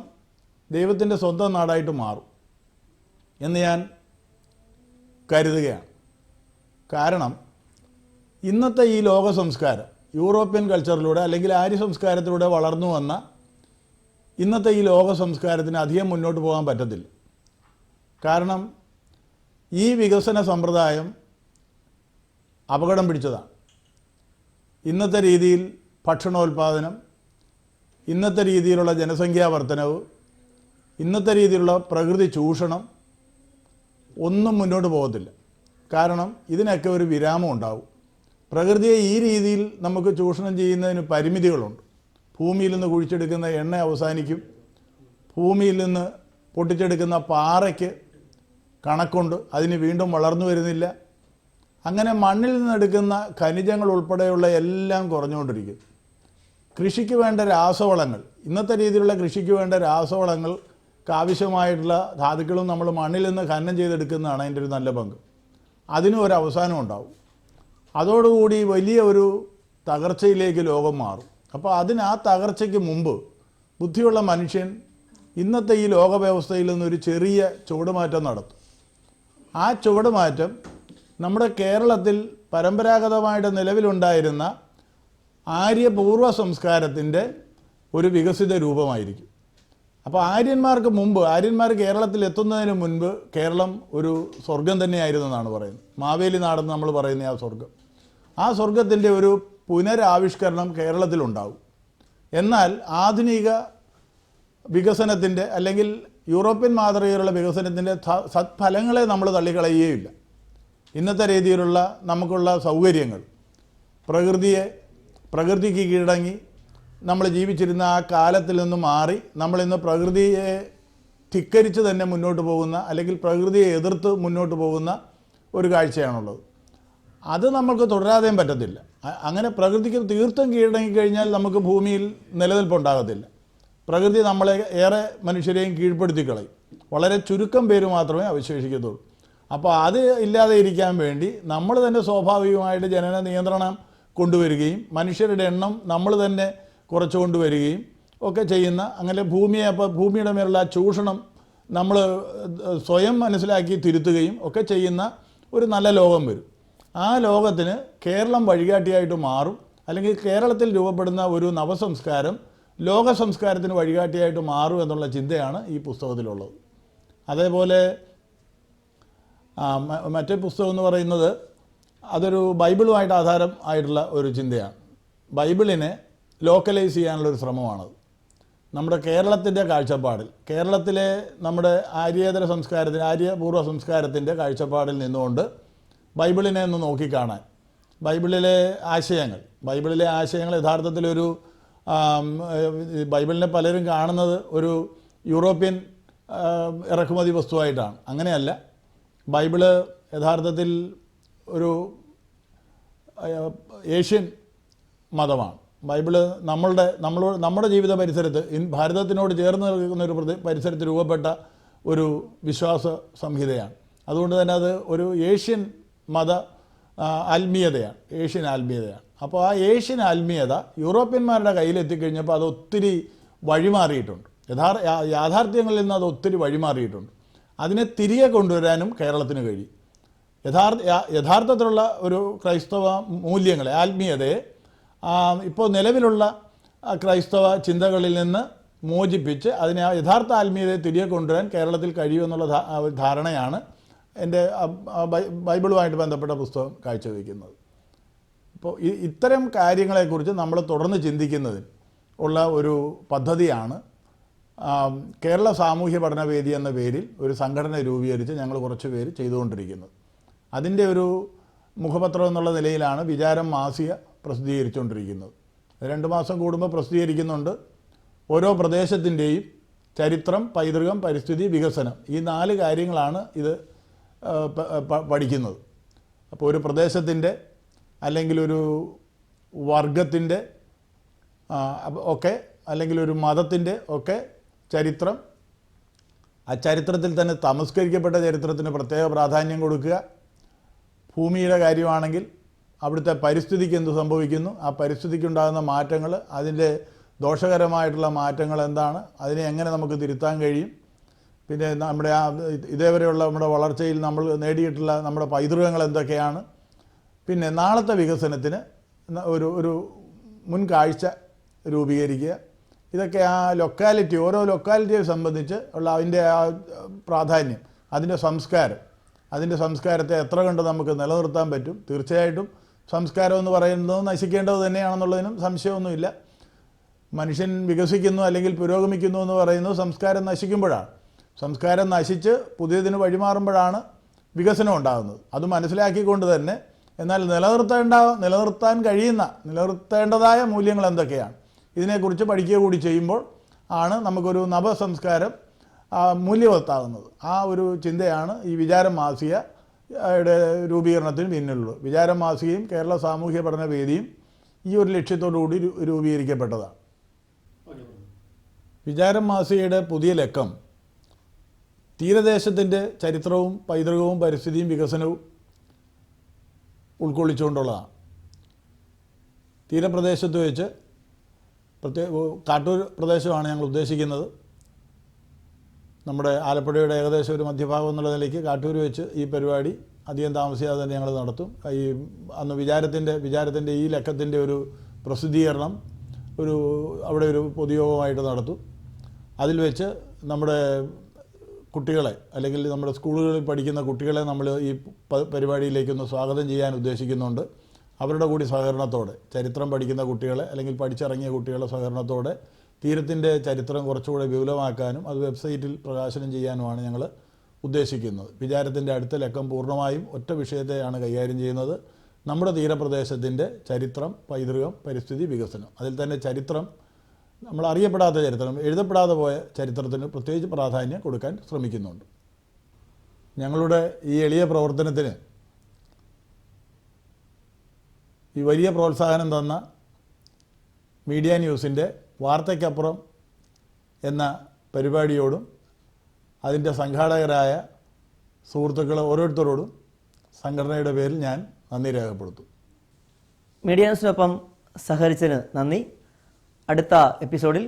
ദൈവത്തിൻ്റെ സ്വന്തം നാടായിട്ട് മാറും എന്ന് ഞാൻ കരുതുകയാണ്. കാരണം ഇന്നത്തെ ഈ ലോക സംസ്കാരം യൂറോപ്യൻ കൾച്ചറിലൂടെ അല്ലെങ്കിൽ ആര്യ സംസ്കാരത്തിലൂടെ വളർന്നു വന്ന ഇന്നത്തെ ഈ ലോക സംസ്കാരത്തിന് അധികം മുന്നോട്ട് പോകാൻ പറ്റത്തില്ല. കാരണം ഈ വികസന സമ്പ്രദായം അപകടം പിടിച്ചതാണ്. ഇന്നത്തെ രീതിയിൽ ഭക്ഷണോൽപാദനം, ഇന്നത്തെ രീതിയിലുള്ള ജനസംഖ്യാ വർധനവ്, ഇന്നത്തെ രീതിയിലുള്ള പ്രകൃതി ചൂഷണം ഒന്നും മുന്നോട്ട് പോകത്തില്ല. കാരണം ഇതിനൊക്കെ ഒരു വിരാമം ഉണ്ടാവും. പ്രകൃതിയെ ഈ രീതിയിൽ നമുക്ക് ചൂഷണം ചെയ്യുന്നതിന് പരിമിതികളുണ്ട്. ഭൂമിയിൽ നിന്ന് കുഴിച്ചെടുക്കുന്ന എണ്ണ അവസാനിക്കും. ഭൂമിയിൽ നിന്ന് പൊട്ടിച്ചെടുക്കുന്ന പാറയ്ക്ക് കണക്കുണ്ട്, അതിന് വീണ്ടും വളർന്നു വരുന്നില്ല. അങ്ങനെ മണ്ണിൽ നിന്നെടുക്കുന്ന ഖനിജങ്ങൾ ഉൾപ്പെടെയുള്ള എല്ലാം കുറഞ്ഞുകൊണ്ടിരിക്കും. കൃഷിക്ക് വേണ്ട രാസവളങ്ങൾ, ഇന്നത്തെ രീതിയിലുള്ള കൃഷിക്ക് വേണ്ട രാസവളങ്ങൾക്ക് ആവശ്യമായിട്ടുള്ള ധാതുക്കളും നമ്മൾ മണ്ണിൽ നിന്ന് ഖനനം ചെയ്തെടുക്കുന്നതാണ് അതിൻ്റെ ഒരു നല്ല പങ്ക്. അതിനും ഒരു അവസാനം ഉണ്ടാവും. അതോടുകൂടി വലിയ ഒരു തകർച്ചയിലേക്ക് ലോകം മാറും. അപ്പോൾ ആ തകർച്ചയ്ക്ക് മുമ്പ് ബുദ്ധിയുള്ള മനുഷ്യൻ ഇന്നത്തെ ഈ ലോക വ്യവസ്ഥയിൽ നിന്നൊരു ചെറിയ ചുവടുമാറ്റം നടത്തും. ആ ചുവടുമാറ്റം നമ്മുടെ കേരളത്തിൽ പരമ്പരാഗതമായിട്ട് നിലവിലുണ്ടായിരുന്ന ആര്യപൂർവ്വ സംസ്കാരത്തിൻ്റെ ഒരു വികസിത രൂപമായിരിക്കും. അപ്പോൾ ആര്യന്മാർ കേരളത്തിൽ എത്തുന്നതിന് മുൻപ് കേരളം ഒരു സ്വർഗം തന്നെയായിരുന്നു എന്നാണ് പറയുന്നത്. മാവേലി നാടെന്ന് നമ്മൾ പറയുന്ന ആ സ്വർഗം, ആ സ്വർഗത്തിൻ്റെ ഒരു പുനരാവിഷ്കരണം കേരളത്തിലുണ്ടാവും. എന്നാൽ ആധുനിക വികസനത്തിൻ്റെ അല്ലെങ്കിൽ യൂറോപ്യൻ മാതൃകയിലുള്ള വികസനത്തിൻ്റെ സത്ഫലങ്ങളെ നമ്മൾ തള്ളിക്കളയുകയില്ല. ഇന്നത്തെ രീതിയിലുള്ള നമുക്കുള്ള സൗകര്യങ്ങൾ, പ്രകൃതിക്ക് കീഴടങ്ങി നമ്മൾ ജീവിച്ചിരുന്ന ആ കാലത്തിൽ നിന്ന് മാറി നമ്മളിന്ന് പ്രകൃതിയെ ധിക്കരിച്ച് തന്നെ മുന്നോട്ട് പോകുന്ന അല്ലെങ്കിൽ പ്രകൃതിയെ എതിർത്ത് മുന്നോട്ട് പോകുന്ന ഒരു കാഴ്ചയാണുള്ളത്. അത് നമുക്ക് തുടരാതെയും പറ്റത്തില്ല. അങ്ങനെ പ്രകൃതിക്ക് തീർത്തും കീഴടങ്ങിക്കഴിഞ്ഞാൽ നമുക്ക് ഭൂമിയിൽ നിലനിൽപ്പുണ്ടാകത്തില്ല. പ്രകൃതി നമ്മളെ ഏറെ മനുഷ്യരെയും കീഴ്പ്പെടുത്തി കളയും. വളരെ ചുരുക്കം പേര് മാത്രമേ അവശേഷിക്കത്തുള്ളൂ. അപ്പോൾ അത് ഇല്ലാതെ ഇരിക്കാൻ വേണ്ടി നമ്മൾ തന്നെ സ്വാഭാവികമായിട്ട് ജനന നിയന്ത്രണം കൊണ്ടുവരികയും മനുഷ്യരുടെ എണ്ണം നമ്മൾ തന്നെ കുറച്ചു കൊണ്ടുവരികയും ഒക്കെ ചെയ്യുന്ന, അങ്ങനെ ഭൂമിയുടെ മേലുള്ള ചൂഷണം നമ്മൾ സ്വയം മനസ്സിലാക്കി തിരുത്തുകയും ഒക്കെ ചെയ്യുന്ന ഒരു നല്ല ലോകം വരും. ആ ലോകത്തിന് കേരളം വഴികാട്ടിയായിട്ട് മാറും. അല്ലെങ്കിൽ കേരളത്തിൽ രൂപപ്പെടുന്ന ഒരു നവസംസ്കാരം ലോക സംസ്കാരത്തിന് വഴികാട്ടിയായിട്ട് മാറും എന്നുള്ള ചിന്തയാണ് ഈ പുസ്തകത്തിലുള്ളത്. അതേപോലെ മറ്റേ പുസ്തകം എന്ന് പറയുന്നത് അതൊരു ബൈബിളുമായിട്ട് ആധാരം ആയിട്ടുള്ള ഒരു ചിന്തയാണ്. ബൈബിളിനെ ലോക്കലൈസ് ചെയ്യാനുള്ളൊരു ശ്രമമാണത്. നമ്മുടെ കേരളത്തിൻ്റെ കാഴ്ചപ്പാടിൽ, കേരളത്തിലെ നമ്മുടെ ആര്യപൂർവ്വ സംസ്കാരത്തിൻ്റെ കാഴ്ചപ്പാടിൽ നിന്നുകൊണ്ട് ബൈബിളിനെ ഒന്ന് നോക്കിക്കാണാൻ, ബൈബിളിലെ ആശയങ്ങൾ യഥാർത്ഥത്തിലൊരു ബൈബിളിനെ പലരും കാണുന്നത് ഒരു യൂറോപ്യൻ ഇറക്കുമതി വസ്തുവായിട്ടാണ്. അങ്ങനെയല്ല. ബൈബിള് യഥാർത്ഥത്തിൽ ഒരു ഏഷ്യൻ മതമാണ്. ബൈബിള് നമ്മുടെ ജീവിത പരിസരത്ത്, ഭാരതത്തിനോട് ചേർന്ന് നിൽക്കുന്ന ഒരു പരിസരത്ത് രൂപപ്പെട്ട ഒരു വിശ്വാസ സംഹിതയാണ്. അതുകൊണ്ട് തന്നെ അത് ഒരു ഏഷ്യൻ മത ആത്മീയതയാണ്. അപ്പോൾ ആ ഏഷ്യൻ ആത്മീയത യൂറോപ്യന്മാരുടെ കയ്യിലെത്തിക്കഴിഞ്ഞപ്പോൾ അത് ഒത്തിരി വഴിമാറിയിട്ടുണ്ട്. യാഥാർത്ഥ്യങ്ങളിൽ നിന്ന് അത് ഒത്തിരി വഴിമാറിയിട്ടുണ്ട്. അതിനെ തിരികെ കൊണ്ടുവരാനും കേരളത്തിന് കഴിയും. യഥാർത്ഥത്തിലുള്ള ഒരു ക്രൈസ്തവ മൂല്യങ്ങളെ, ആത്മീയതയെ ഇപ്പോൾ നിലവിലുള്ള ക്രൈസ്തവ ചിന്തകളിൽ നിന്ന് മോചിപ്പിച്ച് അതിനെ യഥാർത്ഥ ആത്മീയതയെ തിരികെ കൊണ്ടുവരാൻ കേരളത്തിൽ കഴിയുമെന്നുള്ള ധാരണയാണ് എൻ്റെ ബൈബിളുമായിട്ട് ബന്ധപ്പെട്ട പുസ്തകം കാഴ്ചവെക്കുന്നത്. ഇപ്പോൾ ഇത്തരം കാര്യങ്ങളെക്കുറിച്ച് നമ്മൾ തുടർന്ന് ചിന്തിക്കുന്നതിന് ഉള്ള ഒരു പദ്ധതിയാണ് കേരള സാമൂഹ്യ പഠനവേദി എന്ന പേരിൽ ഒരു സംഘടന രൂപീകരിച്ച് ഞങ്ങൾ കുറച്ച് പേര് ചെയ്തുകൊണ്ടിരിക്കുന്നത്. അതിൻ്റെ ഒരു മുഖപത്രം എന്നുള്ള നിലയിലാണ് വിചാരം മാസിക പ്രസിദ്ധീകരിച്ചുകൊണ്ടിരിക്കുന്നത്. 2 മാസം കൂടുമ്പോൾ പ്രസിദ്ധീകരിക്കുന്നുണ്ട്. ഓരോ പ്രദേശത്തിൻ്റെയും ചരിത്രം, പൈതൃകം, പരിസ്ഥിതി, വികസനം, ഈ 4 കാര്യങ്ങളാണ് ഇത് പഠിക്കുന്നത്. അപ്പോൾ ഒരു പ്രദേശത്തിൻ്റെ അല്ലെങ്കിൽ ഒരു വർഗത്തിൻ്റെ ഒക്കെ അല്ലെങ്കിൽ ഒരു മതത്തിൻ്റെ ഒക്കെ ചരിത്രം, ആ ചരിത്രത്തിൽ തന്നെ തമസ്കരിക്കപ്പെട്ട ചരിത്രത്തിന് പ്രത്യേക പ്രാധാന്യം കൊടുക്കുക. ഭൂമിയുടെ കാര്യമാണെങ്കിൽ അവിടുത്തെ പരിസ്ഥിതിക്ക് എന്ത് സംഭവിക്കുന്നു, ആ പരിസ്ഥിതിക്കുണ്ടാകുന്ന മാറ്റങ്ങൾ, അതിൻ്റെ ദോഷകരമായിട്ടുള്ള മാറ്റങ്ങൾ എന്താണ്, അതിനെ എങ്ങനെ നമുക്ക് തിരുത്താൻ കഴിയും, പിന്നെ നമ്മുടെ ഇതേവരെയുള്ള നമ്മുടെ വളർച്ചയിൽ നമ്മൾ നേടിയിട്ടുള്ള നമ്മുടെ പൈതൃകങ്ങൾ എന്തൊക്കെയാണ്, പിന്നെ നാളത്തെ വികസനത്തിന് ഒരു മുൻകാഴ്ച രൂപീകരിക്കുക. ഇതൊക്കെ ആ ലൊക്കാലിറ്റി, ഓരോ ലൊക്കാലിറ്റിയെ സംബന്ധിച്ച് ഉള്ള അതിൻ്റെ ആ പ്രാധാന്യം, അതിൻ്റെ സംസ്കാരത്തെ എത്ര കണ്ട് നമുക്ക് നിലനിർത്താൻ പറ്റും. തീർച്ചയായിട്ടും സംസ്കാരം എന്ന് പറയുന്നത് നശിക്കേണ്ടത് തന്നെയാണെന്നുള്ളതിനും സംശയമൊന്നുമില്ല. മനുഷ്യൻ വികസിക്കുന്നു അല്ലെങ്കിൽ പുരോഗമിക്കുന്നു എന്ന് പറയുന്നത് സംസ്കാരം നശിക്കുമ്പോഴാണ്. സംസ്കാരം നശിച്ച് പുതിയതിന് വഴിമാറുമ്പോഴാണ് വികസനം ഉണ്ടാകുന്നത്. അത് മനസ്സിലാക്കിക്കൊണ്ട് തന്നെ എന്നാൽ നിലനിർത്തേണ്ടതായ മൂല്യങ്ങൾ എന്തൊക്കെയാണ്, ഇതിനെക്കുറിച്ച് പഠിക്കുക കൂടി ചെയ്യുമ്പോൾ ആണ് നമുക്കൊരു നവസംസ്കാരം മൂല്യവത്താകുന്നത്. ആ ഒരു ചിന്തയാണ് ഈ വിചാരം മാസികയുടെ രൂപീകരണത്തിന് പിന്നിലുള്ളത്. വിചാരം മാസികയും കേരള സാമൂഹ്യ പഠന വേദിയും ഈ ഒരു ലക്ഷ്യത്തോടു കൂടി രൂപീകരിക്കപ്പെട്ടതാണ്. വിചാരം മാസികയുടെ പുതിയ ലക്കം തീരദേശത്തിൻ്റെ ചരിത്രവും പൈതൃകവും പരിസ്ഥിതിയും വികസനവും ഉൾക്കൊള്ളിച്ചുകൊണ്ടുള്ളതാണ്. തീരപ്രദേശത്ത് വെച്ച് കാട്ടൂർ പ്രദേശമാണ് ഞങ്ങൾ ഉദ്ദേശിക്കുന്നത്. നമ്മുടെ ആലപ്പുഴയുടെ ഏകദേശം ഒരു മധ്യഭാഗം എന്നുള്ള നിലയ്ക്ക് കാട്ടൂർ വെച്ച് ഈ പരിപാടി അധികം താമസിയാതെ തന്നെ ഞങ്ങൾ നടത്തും. അന്ന് വിചാരത്തിൻ്റെ ഈ ലക്കത്തിൻ്റെ ഒരു പ്രസിദ്ധീകരണം അവിടെ ഒരു പൊതുയോഗമായിട്ട് നടത്തും. അതിൽ വെച്ച് നമ്മുടെ കുട്ടികളെ അല്ലെങ്കിൽ നമ്മുടെ സ്കൂളുകളിൽ പഠിക്കുന്ന കുട്ടികളെ നമ്മൾ ഈ പരിപാടിയിലേക്കൊന്ന് സ്വാഗതം ചെയ്യാൻ ഉദ്ദേശിക്കുന്നുണ്ട്. അവരുടെ കൂടി സഹകരണത്തോടെ, ചരിത്രം പഠിക്കുന്ന കുട്ടികളെ അല്ലെങ്കിൽ പഠിച്ചിറങ്ങിയ കുട്ടികളുടെ സഹകരണത്തോടെ തീരത്തിൻ്റെ ചരിത്രം കുറച്ചുകൂടെ വിപുലമാക്കാനും അത് വെബ്സൈറ്റിൽ പ്രകാശനം ചെയ്യാനുമാണ് ഞങ്ങൾ ഉദ്ദേശിക്കുന്നത്. വിചാരത്തിൻ്റെ അടുത്ത ലക്കം പൂർണ്ണമായും ഒറ്റ വിഷയത്തെയാണ് കൈകാര്യം ചെയ്യുന്നത്. നമ്മുടെ തീരപ്രദേശത്തിൻ്റെ ചരിത്രം, പൈതൃകം, പരിസ്ഥിതി, വികസനം. അതിൽ തന്നെ ചരിത്രം, നമ്മൾ അറിയപ്പെടാത്ത ചരിത്രം, എഴുതപ്പെടാതെ പോയ ചരിത്രത്തിന് പ്രത്യേകിച്ച് പ്രാധാന്യം കൊടുക്കാൻ ശ്രമിക്കുന്നുണ്ട്. ഞങ്ങളുടെ ഈ എളിയ പ്രവർത്തനത്തിന് ഈ വലിയ പ്രോത്സാഹനം തന്ന മീഡിയ ന്യൂസിൻ്റെ വാർത്തയ്ക്കപ്പുറം എന്ന പരിപാടിയോടും അതിൻ്റെ സംഘാടകരായ സുഹൃത്തുക്കൾ ഓരോരുത്തരോടും സംഘടനയുടെ പേരിൽ ഞാൻ നന്ദി രേഖപ്പെടുത്തും. മീഡിയ ന്യൂസിനൊപ്പം സഹകരിച്ചതിന് നന്ദി. അടുത്ത എപ്പിസോഡിൽ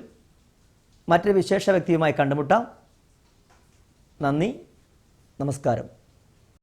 മറ്റൊരു വിശേഷ വ്യക്തിയുമായി കണ്ടുമുട്ടാം. നന്ദി, നമസ്കാരം.